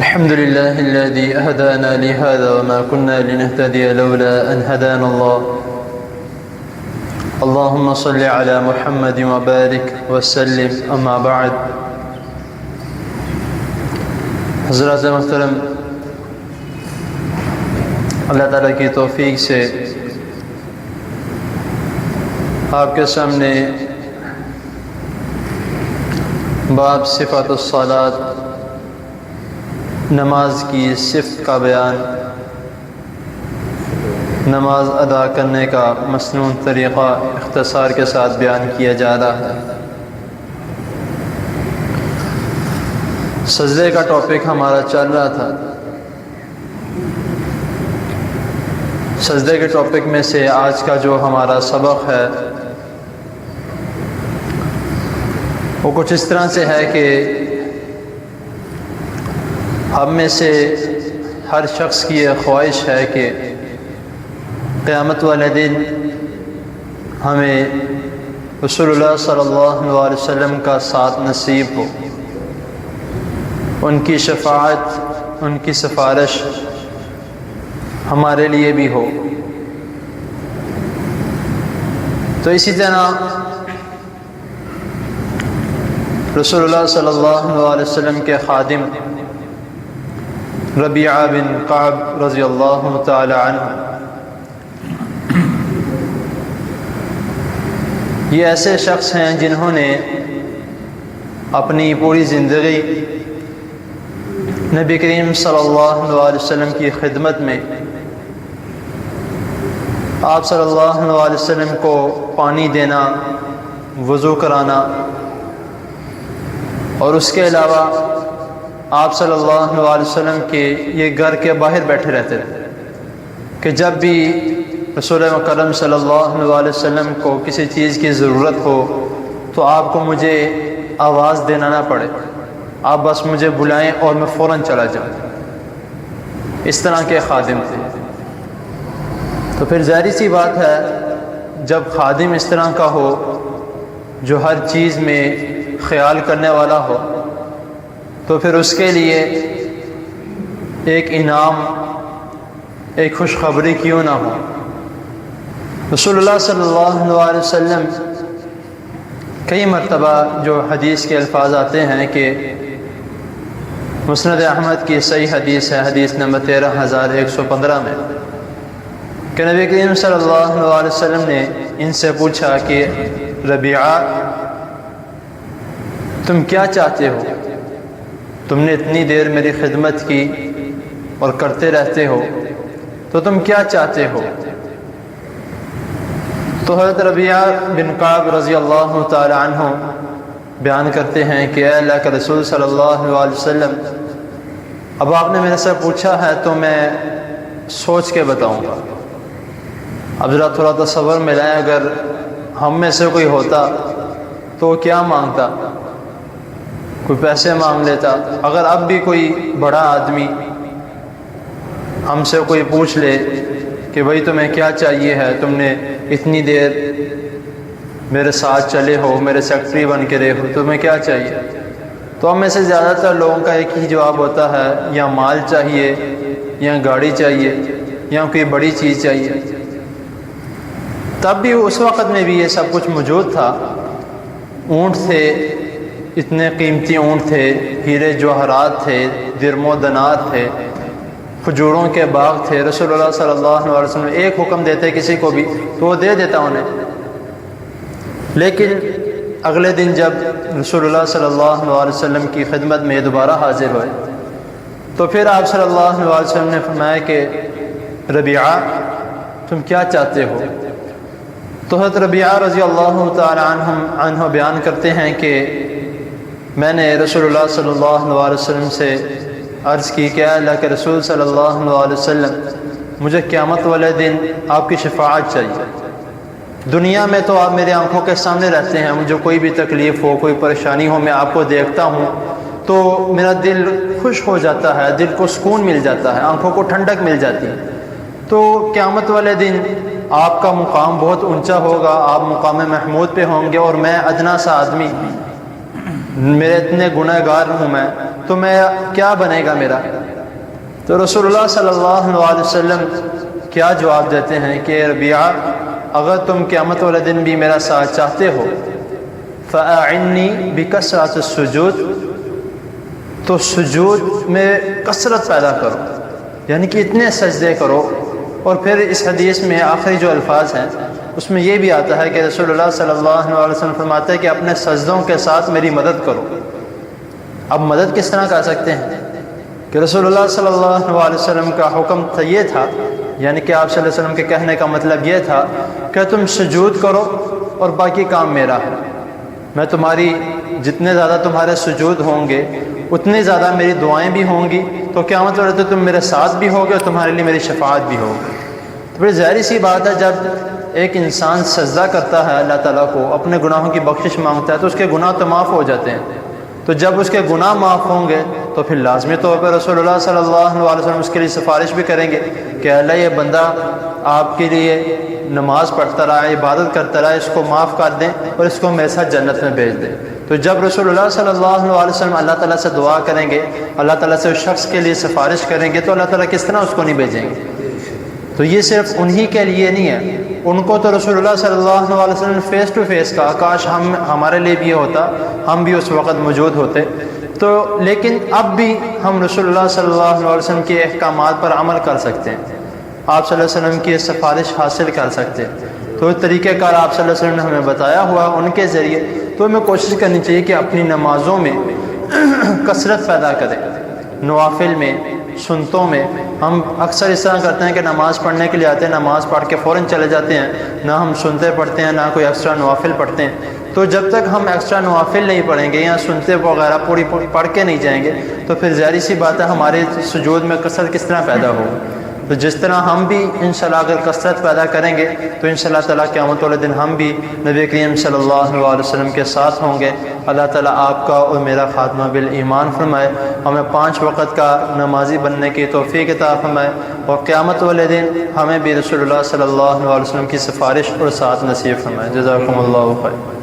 الحمد لله الذي هدانا لهذا وما كنا لنهتدي لولا أن هدانا الله اللهم صل على محمد وبارك وسلم أما بعد. حضرات محترم، اللہ تعالیٰ کی توفیق سے آپ کے سامنے باب صفات الصلاۃ، نماز کی صفت کا بیان، نماز ادا کرنے کا مسنون طریقہ اختصار کے ساتھ بیان کیا جا رہا ہے. سجدے کا ٹاپک ہمارا چل رہا تھا. سجدے کے ٹاپک میں سے آج کا جو ہمارا سبق ہے وہ کچھ اس طرح سے ہے کہ ہم میں سے ہر شخص کی یہ خواہش ہے کہ قیامت والے دن ہمیں رسول اللہ صلی اللہ علیہ وسلم کا ساتھ نصیب ہو، ان کی شفاعت، ان کی سفارش ہمارے لیے بھی ہو. تو اسی طرح رسول اللہ صلی اللہ علیہ وسلم کے خادم ربیعہ بن کعب رضی اللہ تعالی عنہ، یہ ایسے شخص ہیں جنہوں نے اپنی پوری زندگی نبی کریم صلی اللہ علیہ وسلم کی خدمت میں آپ صلی اللہ علیہ وسلم کو پانی دینا، وضو کرانا، اور اس کے علاوہ آپ صلی اللہ علیہ وسلم کے یہ گھر کے باہر بیٹھے رہتے تھے کہ جب بھی رسول مکرم صلی اللہ علیہ وسلم کو کسی چیز کی ضرورت ہو تو آپ کو مجھے آواز دینا نہ پڑے، آپ بس مجھے بلائیں اور میں فوراً چلا جاؤں. اس طرح کے خادم تھے. تو پھر ظاہری سی بات ہے جب خادم اس طرح کا ہو جو ہر چیز میں خیال کرنے والا ہو تو پھر اس کے لیے ایک انعام، ایک خوشخبری کیوں نہ ہو. رسول اللہ صلی اللہ علیہ وسلم کئی مرتبہ جو حدیث کے الفاظ آتے ہیں کہ مسند احمد کی صحیح حدیث ہے، حدیث نمبر 13115 میں، کہ نبی کریم صلی اللہ علیہ وسلم نے ان سے پوچھا کہ ربیعہ، تم کیا چاہتے ہو؟ تم نے اتنی دیر میری خدمت کی اور کرتے رہتے ہو، تو تم کیا چاہتے ہو؟ تو حضرت ربیعہ بن کعب رضی اللہ تعالی عنہ بیان کرتے ہیں کہ اے اللہ کے رسول صلی اللہ علیہ وسلم، اب آپ نے میرے سے پوچھا ہے تو میں سوچ کے بتاؤں گا. اب ذرا تھوڑا تصور میں لائیں، اگر ہم میں سے کوئی ہوتا تو کیا مانگتا؟ کوئی پیسے مانگ لیتا. اگر اب بھی کوئی بڑا آدمی ہم سے کوئی پوچھ لے کہ بھائی تمہیں کیا چاہیے ہے، تم نے اتنی دیر میرے ساتھ چلے ہو، میرے سیکرٹری بن کے رہے ہو، تمہیں کیا چاہیے؟ تو ہم میں سے زیادہ تر لوگوں کا ایک ہی جواب ہوتا ہے، یا مال چاہیے، یا گاڑی چاہیے، یا کوئی بڑی چیز چاہیے. تب بھی اس وقت میں بھی یہ سب کچھ موجود تھا. اونٹ تھے، اتنے قیمتی اونٹ تھے، ہیرے جواہرات تھے، درم و دینار تھے، کھجوروں کے باغ تھے. رسول اللہ صلی اللہ علیہ وسلم ایک حکم دیتے کسی کو بھی تو وہ دے دیتا انہیں. لیکن اگلے دن جب رسول اللہ صلی اللہ علیہ وسلم کی خدمت میں دوبارہ حاضر ہوئے تو پھر آپ صلی اللہ علیہ وسلم نے فرمایا کہ ربیعہ، تم کیا چاہتے ہو؟ تو حضرت ربیعہ رضی اللہ تعالی عنہ بیان کرتے ہیں کہ میں نے رسول اللہ صلی اللہ علیہ وسلم سے عرض کی کہ اے اللہ کے رسول صلی اللہ علیہ وسلم، مجھے قیامت والے دن آپ کی شفاعت چاہیے. دنیا میں تو آپ میرے آنکھوں کے سامنے رہتے ہیں، مجھے کوئی بھی تکلیف ہو، کوئی پریشانی ہو، میں آپ کو دیکھتا ہوں تو میرا دل خوش ہو جاتا ہے، دل کو سکون مل جاتا ہے، آنکھوں کو ٹھنڈک مل جاتی ہے. تو قیامت والے دن آپ کا مقام بہت اونچا ہوگا، آپ مقام محمود پہ ہوں گے اور میں ادنا سا آدمی. میرے اتنے گناہ گار ہوں میں، تو میں کیا بنے گا میرا؟ تو رسول اللہ صلی اللہ علیہ وسلم کیا جواب دیتے ہیں کہ ربیعہ، اگر تم قیامت والے دن بھی میرا ساتھ چاہتے ہو فَأَعِنِّي بِكَثْرَةِ السُّجُودِ، تو سجود میں کثرت پیدا کرو، یعنی کہ اتنے سجدے کرو۔ اور پھر اس حدیث میں آخری جو الفاظ ہیں اس میں یہ بھی آتا ہے کہ رسول اللہ صلی اللہ علیہ وسلم فرماتے ہیں کہ اپنے سجدوں کے ساتھ میری مدد کرو۔ اب مدد کس طرح کر سکتے ہیں کہ رسول اللہ صلی اللہ علیہ وسلم کا حکم یہ تھا، یعنی کہ آپ صلی اللہ علیہ وسلم کے کہنے کا مطلب یہ تھا کہ تم سجود کرو اور باقی کام میرا ہے، میں تمہاری جتنے زیادہ تمہارے سجود ہوں گے اتنی زیادہ میری دعائیں بھی ہوں گی، تو قیامت والے تو تم میرے ساتھ بھی ہوگے اور تمہارے لیے میری شفاعت بھی ہوگی۔ تو بڑی ظاہری سی بات ہے، جب ایک انسان سجدہ کرتا ہے اللہ تعالیٰ کو، اپنے گناہوں کی بخشش مانگتا ہے، تو اس کے گناہ تو معاف ہو جاتے ہیں۔ تو جب اس کے گناہ معاف ہوں گے تو پھر لازمی طور پر رسول اللہ صلی اللہ علیہ وسلم اس کے لیے سفارش بھی کریں گے کہ اللہ یہ بندہ آپ کے لیے نماز پڑھتا رہا ہے، عبادت کرتا رہا ہے، اس کو معاف کر دیں اور اس کو میرے ساتھ جنت میں بھیج دیں۔ تو جب رسول اللہ صلی اللہ علیہ وسلم اللہ تعالیٰ سے دعا کریں گے، اللہ تعالیٰ سے اس شخص کے لیے سفارش کریں گے، تو اللہ تعالیٰ کس طرح اس کو نہیں بھیجیں گے؟ تو یہ صرف انہی کے لیے نہیں ہے، ان کو تو رسول اللہ صلی اللہ علیہ وسلم نے فیس ٹو فیس کہا، کاش ہمارے لیے بھی یہ ہوتا، ہم بھی اس وقت موجود ہوتے۔ تو لیکن اب بھی ہم رسول اللہ صلی اللہ علیہ وسلم کے احکامات پر عمل کر سکتے ہیں، آپ صلی اللہ علیہ وسلم کی سفارش حاصل کر سکتے ہیں۔ تو طریقہ کار آپ صلی اللہ علیہ وسلم نے ہمیں بتایا ہوا ان کے ذریعے، تو ہمیں کوشش کرنی چاہیے کہ اپنی نمازوں میں کثرت پیدا کریں، نوافل میں، سنتوں میں۔ ہم اکثر اس طرح کرتے ہیں کہ نماز پڑھنے کے لیے آتے ہیں، نماز پڑھ کے فوراً چلے جاتے ہیں، نہ ہم سنتے پڑھتے ہیں، نہ کوئی ایکسٹرا نوافل پڑھتے ہیں۔ تو جب تک ہم ایکسٹرا نوافل نہیں پڑھیں گے یا سنتے وغیرہ پوری پڑھ کے نہیں جائیں گے، تو پھر ظاہری سی بات ہے ہمارے سجود میں کثرت کس طرح پیدا ہوگی۔ تو جس طرح ہم بھی انشاءاللہ اگر کثرت پیدا کریں گے تو انشاءاللہ تعالیٰ قیامت والے دن ہم بھی نبی کریم صلی اللہ علیہ وسلم کے ساتھ ہوں گے۔ اللہ تعالیٰ آپ کا اور میرا خاتمہ بالایمان فرمائے، ہمیں 5 وقت کا نمازی بننے کی توفیق عطا فرمائے، اور قیامت والے دن ہمیں بھی رسول اللہ صلی اللہ علیہ وسلم کی سفارش اور ساتھ نصیب فرمائے۔ جزاکم اللہ خیر۔